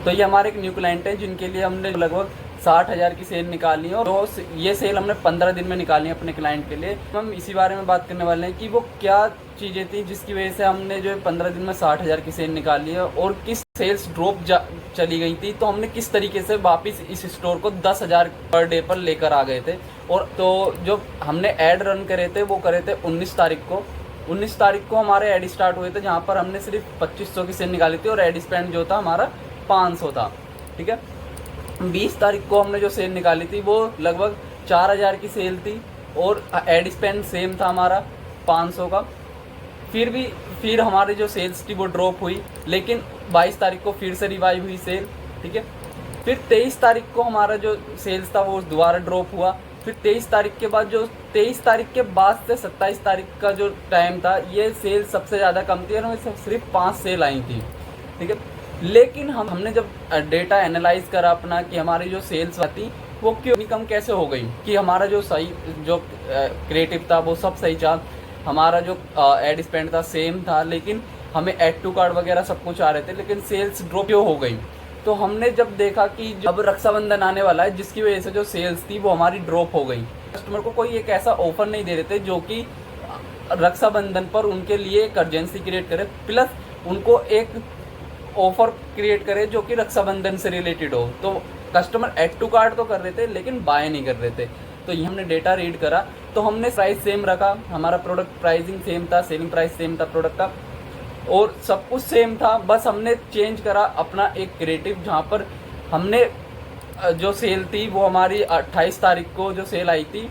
तो ये हमारे एक न्यू क्लाइंट है जिनके लिए हमने लगभग 60,000 की सेल निकाली है, और ये सेल हमने 15 दिन में निकाली है अपने क्लाइंट के लिए। हम इसी बारे में बात करने वाले हैं कि वो क्या चीज़ें थी जिसकी वजह से हमने जो 15 दिन में 60,000 की सेल निकाली है, और किस सेल्स ड्रॉप चली गई थी, तो हमने किस तरीके से वापस इस स्टोर को 10,000 पर डे पर लेकर आ गए थे। और तो जो हमने ऐड रन करे थे वो करे थे 19 तारीख को। 19 तारीख को हमारे ऐड स्टार्ट हुए थे, जहाँ पर हमने सिर्फ 2500 की सेल निकाली थी और ऐड स्पेंड जो था हमारा 500 था। ठीक है, 20 तारीख को हमने जो सेल निकाली थी वो लगभग 4,000 की सेल थी, और एड स्पेंड सेम था हमारा 500 का। फिर हमारी जो सेल्स थी वो ड्रॉप हुई, लेकिन 22 तारीख को फिर से रिवाइव हुई सेल। ठीक है, फिर 23 तारीख को हमारा जो सेल्स था वो दोबारा ड्रॉप हुआ। फिर 23 तारीख के बाद जो 23 तारीख के बाद से 27 तारीख का जो टाइम था, ये सेल सबसे ज़्यादा कम थी और हमें सिर्फ 5 सेल आई थी। ठीक है, लेकिन हमने जब डेटा एनालाइज करा अपना कि हमारी जो सेल्स थी वो क्यों कम कैसे हो गई, कि हमारा जो सही जो क्रिएटिव था वो सब सही था, हमारा जो एड स्पेंड था सेम था, लेकिन हमें ऐड टू कार्ड वगैरह सब कुछ आ रहे थे, लेकिन सेल्स ड्रॉप क्यों हो गई। तो हमने जब देखा कि अब रक्षाबंधन आने वाला है, जिसकी वजह से जो सेल्स थी वो हमारी ड्रॉप हो गई। कस्टमर को कोई एक ऐसा ऑफर नहीं दे रहे थे जो कि रक्षाबंधन पर उनके लिए एक अर्जेंसी क्रिएट करे, प्लस उनको एक ऑफर क्रिएट करे जो कि रक्षाबंधन से रिलेटेड हो। तो कस्टमर ऐड टू कार्ड तो कर रहे थे लेकिन बाय नहीं कर रहे थे। तो ये हमने डेटा रीड करा, तो हमने प्राइस सेम रखा, हमारा प्रोडक्ट प्राइसिंग सेम था, सेलिंग प्राइस सेम था प्रोडक्ट का, और सब कुछ सेम था। बस हमने चेंज करा अपना एक क्रिएटिव, जहाँ पर हमने जो सेल थी वो हमारी 28 तारीख को जो सेल आई थी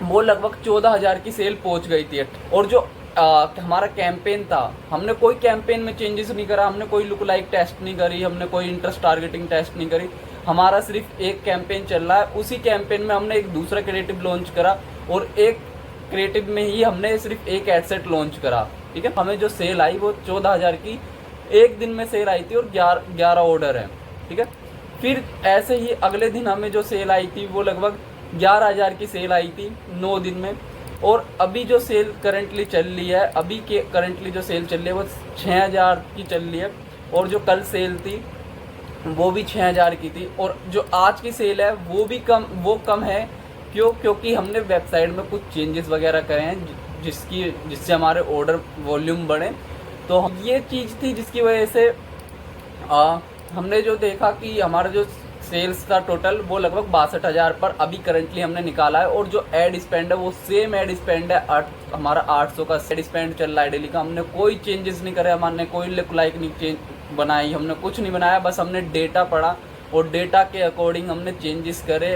वो लगभग 14,000 की सेल पहुंच गई थी। और जो हमारा कैंपेन था, हमने कोई कैंपेन में चेंजेस नहीं करा, हमने कोई लुक लाइक टेस्ट नहीं करी, हमने कोई इंटरेस्ट टारगेटिंग टेस्ट नहीं करी। हमारा सिर्फ एक कैंपेन चल रहा है, उसी कैंपेन में हमने एक दूसरा क्रिएटिव लॉन्च करा, और एक क्रिएटिव में ही हमने सिर्फ एक एड सेट लॉन्च करा। ठीक है, हमें जो सेल आई वो 14,000 की एक दिन में सेल आई थी, और 11 ऑर्डर है। ठीक है, फिर ऐसे ही अगले दिन हमें जो सेल आई थी वो लगभग 11,000 की सेल आई थी 9 दिन में। और अभी जो सेल करंटली चल रही है, अभी के करंटली जो सेल चल रही है वो 6,000 की चल रही है, और जो कल सेल थी वो भी 6,000 की थी। और जो आज की सेल है वो भी कम है। क्योंकि हमने वेबसाइट में कुछ चेंजेस वगैरह करे हैं जिससे हमारे ऑर्डर वॉल्यूम बढ़े। तो ये चीज़ थी जिसकी वजह से हमने जो देखा कि हमारा जो सेल्स का टोटल वो लगभग 62,000 पर अभी करंटली हमने निकाला है। और जो एड स्पेंड है वो सेम एड स्पेंड है, हमारा 800 का एड स्पेंड चल रहा है डेली का। हमने कोई चेंजेस नहीं करे, हमने कोई लुक लाइक नहीं चेंज बनाई, हमने कुछ नहीं बनाया, बस हमने डेटा पढ़ा और डेटा के अकॉर्डिंग हमने चेंजेस करे।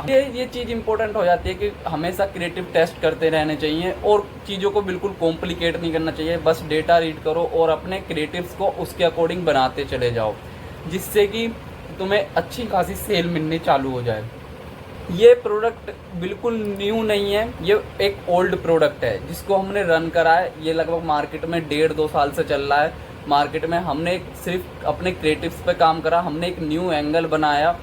ये चीज़ इंपॉर्टेंट हो जाती है कि हमेशा क्रिएटिव टेस्ट करते रहने चाहिए, और चीज़ों को बिल्कुल कॉम्प्लिकेट नहीं करना चाहिए। बस डेटा रीड करो और अपने क्रिएटिव्स को उसके अकॉर्डिंग बनाते चले जाओ, जिससे कि तुम्हें अच्छी खासी सेल मिलनी चालू हो जाए। ये प्रोडक्ट बिल्कुल न्यू नहीं है, ये एक ओल्ड प्रोडक्ट है जिसको हमने रन करा है। ये लगभग मार्केट में 1.5-2 साल से चल रहा है। मार्केट में हमने सिर्फ अपने क्रिएटिव्स पे काम करा, हमने एक न्यू एंगल बनाया,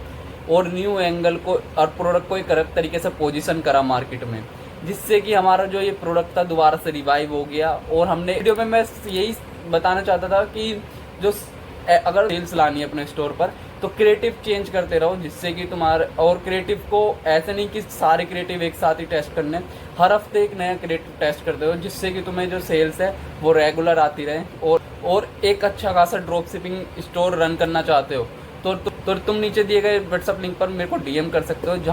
और न्यू एंगल को और प्रोडक्ट को एक करेक्ट तरीके से पोजीशन करा मार्केट में, जिससे कि हमारा जो ये प्रोडक्ट था दोबारा से रिवाइव हो गया। और हमने वीडियो में मैं यही बताना चाहता था कि जो अगर सेल्स लानी है अपने स्टोर पर तो क्रिएटिव चेंज करते रहो, जिससे कि तुम्हारे और क्रिएटिव को ऐसे नहीं कि सारे क्रिएटिव एक साथ ही टेस्ट करने, हर हफ्ते एक नया क्रिएटिव टेस्ट करते हो, जिससे कि तुम्हें जो सेल्स है वो रेगुलर आती रहे। और एक अच्छा खासा ड्रॉप शिपिंग स्टोर रन करना चाहते हो तो तुम नीचे दिए गए व्हाट्सएप लिंक पर मेरे को DM कर सकते हो, जहाँ